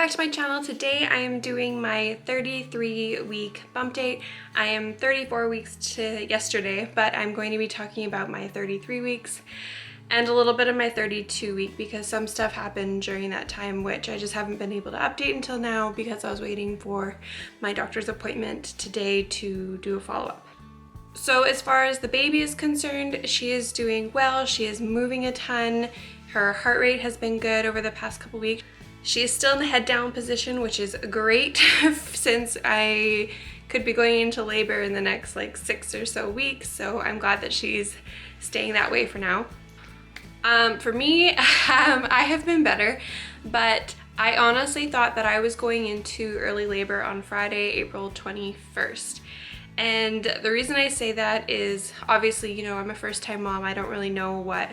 back to my channel. Today I am doing my 33-week bump date. I am 34 weeks to yesterday, but I'm going to be talking about my 33 weeks and a little bit of my 32-week because some stuff happened during that time which I just haven't been able to update until now because I was waiting for my doctor's appointment today to do a follow-up. So as far as the baby is concerned, she is doing well. She is moving a ton. Her heart rate has been good over the past couple weeks. She is still in the head down position, which is great since I could be going into labor in the next like 6 or so weeks. So I'm glad that she's staying that way for now. For me, I have been better, but I honestly thought that I was going into early labor on Friday, April 21st. And the reason I say that is obviously, you know, I'm a first-time mom. I don't really know what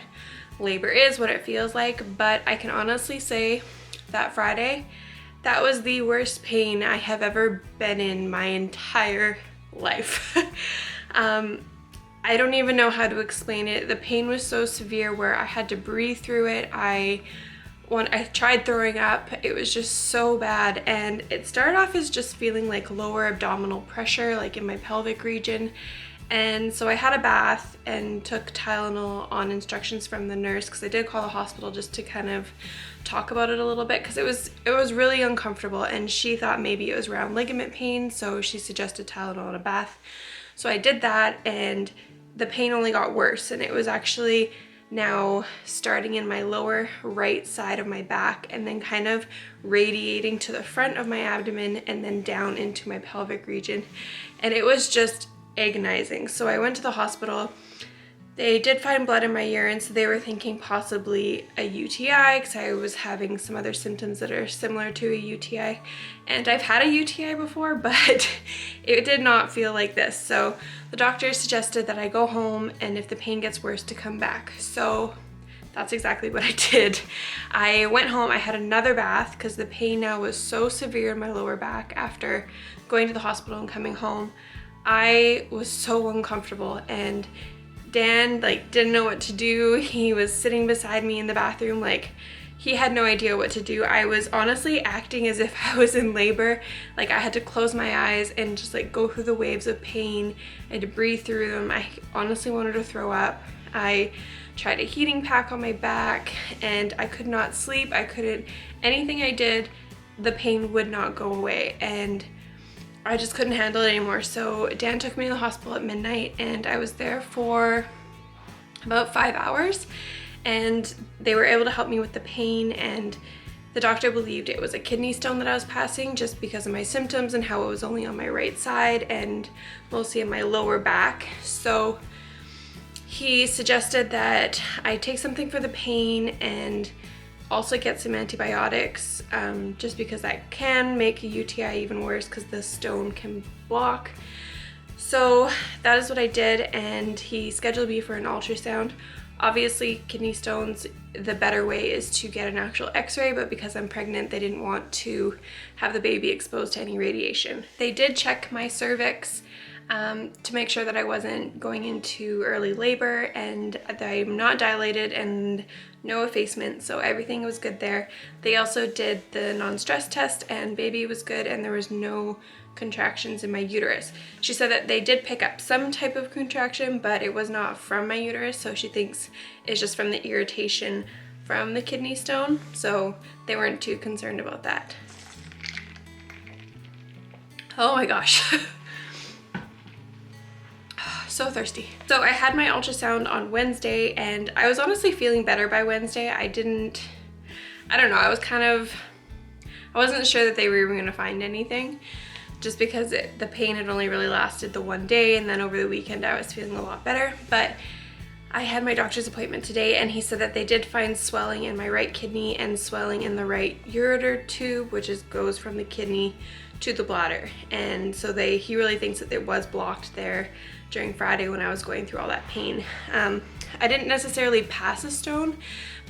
labor is, what it feels like, but I can honestly say that Friday, that was the worst pain I have ever been in my entire life. I don't even know how to explain it. The pain was so severe where I had to breathe through it. When I tried throwing up, it was just so bad, and it started off as just feeling like lower abdominal pressure, like in my pelvic region. And so I had a bath and took Tylenol on instructions from the nurse, because I did call the hospital just to kind of talk about it a little bit, because it was really uncomfortable, and she thought maybe it was around ligament pain, so she suggested Tylenol and a bath. So I did that, and the pain only got worse, and it was actually now starting in my lower right side of my back and then kind of radiating to the front of my abdomen and then down into my pelvic region. And it was just agonizing. So I went to the hospital. They did find blood in my urine, so they were thinking possibly a UTI because I was having some other symptoms that are similar to a UTI. And I've had a UTI before, but it did not feel like this. So the doctor suggested that I go home and if the pain gets worse to come back. So that's exactly what I did. I went home, I had another bath because the pain now was so severe in my lower back after going to the hospital and coming home. I was so uncomfortable, and Dan didn't know what to do. He was sitting beside me in the bathroom, like he had no idea what to do. I was honestly acting as if I was in labor. Like I had to close my eyes and just like go through the waves of pain. I had to breathe through them. I honestly wanted to throw up. I tried a heating pack on my back and I could not sleep. Anything I did, the pain would not go away, and I just couldn't handle it anymore. So Dan took me to the hospital at midnight, and I was there for about 5 hours, and they were able to help me with the pain, and the doctor believed it was a kidney stone that I was passing just because of my symptoms and how it was only on my right side and mostly in my lower back. So he suggested that I take something for the pain and also get some antibiotics, just because that can make a UTI even worse because the stone can block. So that is what I did, and he scheduled me for an ultrasound. Obviously, kidney stones, the better way is to get an actual x-ray, but because I'm pregnant, they didn't want to have the baby exposed to any radiation. They did check my cervix to make sure that I wasn't going into early labor and that I'm not dilated and no effacement, so everything was good there. They also did the non-stress test and baby was good, and there was no contractions in my uterus. She said that they did pick up some type of contraction, but it was not from my uterus, so she thinks it's just from the irritation from the kidney stone, so they weren't too concerned about that. Oh my gosh. So thirsty. So I had my ultrasound on Wednesday, and I was honestly feeling better by Wednesday. I don't know, I wasn't sure that they were even gonna find anything, just because the pain had only really lasted the one day, and then over the weekend I was feeling a lot better. But I had my doctor's appointment today, and he said that they did find swelling in my right kidney and swelling in the right ureter tube, which goes from the kidney to the bladder. And so he really thinks that it was blocked there during Friday when I was going through all that pain. I didn't necessarily pass a stone,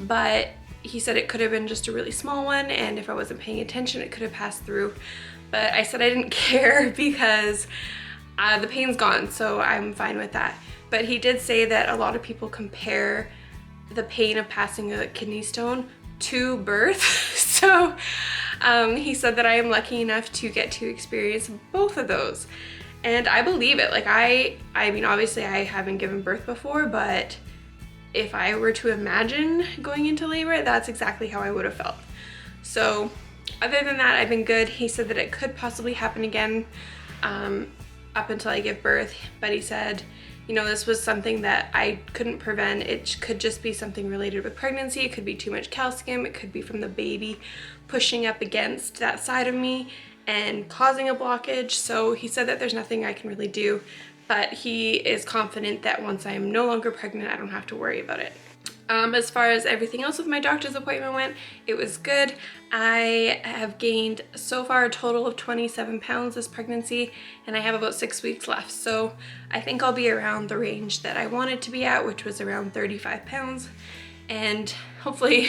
but he said it could have been just a really small one, and if I wasn't paying attention, it could have passed through. But I said I didn't care because the pain's gone, so I'm fine with that. But he did say that a lot of people compare the pain of passing a kidney stone to birth. So He said that I am lucky enough to get to experience both of those. And I believe it. Like I mean, obviously I haven't given birth before, but if I were to imagine going into labor, that's exactly how I would have felt. So other than that, I've been good. He said that it could possibly happen again up until I give birth, but he said, you know, this was something that I couldn't prevent. It could just be something related with pregnancy. It could be too much calcium. It could be from the baby pushing up against that side of me and causing a blockage. So he said that there's nothing I can really do, but he is confident that once I am no longer pregnant, I don't have to worry about it. As far as everything else with my doctor's appointment went, it was good. I have gained so far a total of 27 pounds this pregnancy, and I have about 6 weeks left. So I think I'll be around the range that I wanted to be at, which was around 35 pounds. And hopefully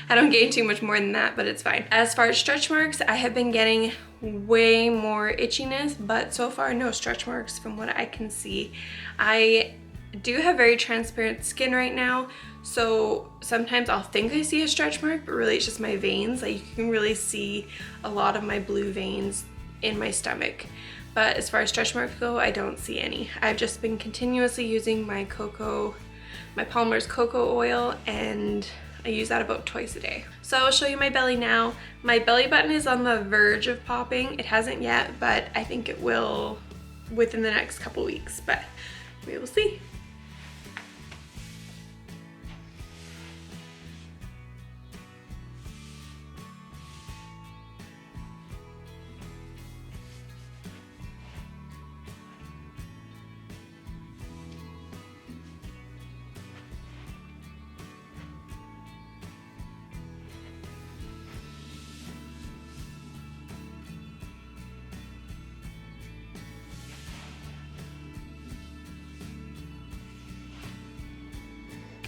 I don't gain too much more than that, but it's fine. As far as stretch marks, I have been getting way more itchiness, but so far no stretch marks from what I can see. I do have very transparent skin right now, so sometimes I'll think I see a stretch mark, but really it's just my veins. Like you can really see a lot of my blue veins in my stomach. But as far as stretch marks go, I don't see any. I've just been continuously using my Palmer's cocoa oil, and I use that about twice a day. So I'll show you my belly now. My belly button is on the verge of popping. It hasn't yet, but I think it will within the next couple weeks, but we will see.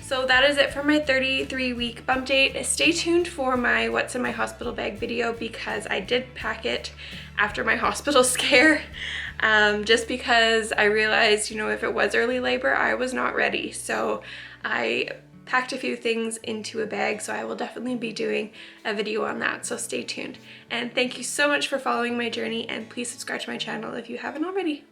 So that is it for my 33-week bump date. Stay tuned for my what's in my hospital bag video, because I did pack it after my hospital scare, just because I realized, you know, if it was early labor, I was not ready. So I packed a few things into a bag, so I will definitely be doing a video on that, so stay tuned. And thank you so much for following my journey, and please subscribe to my channel if you haven't already.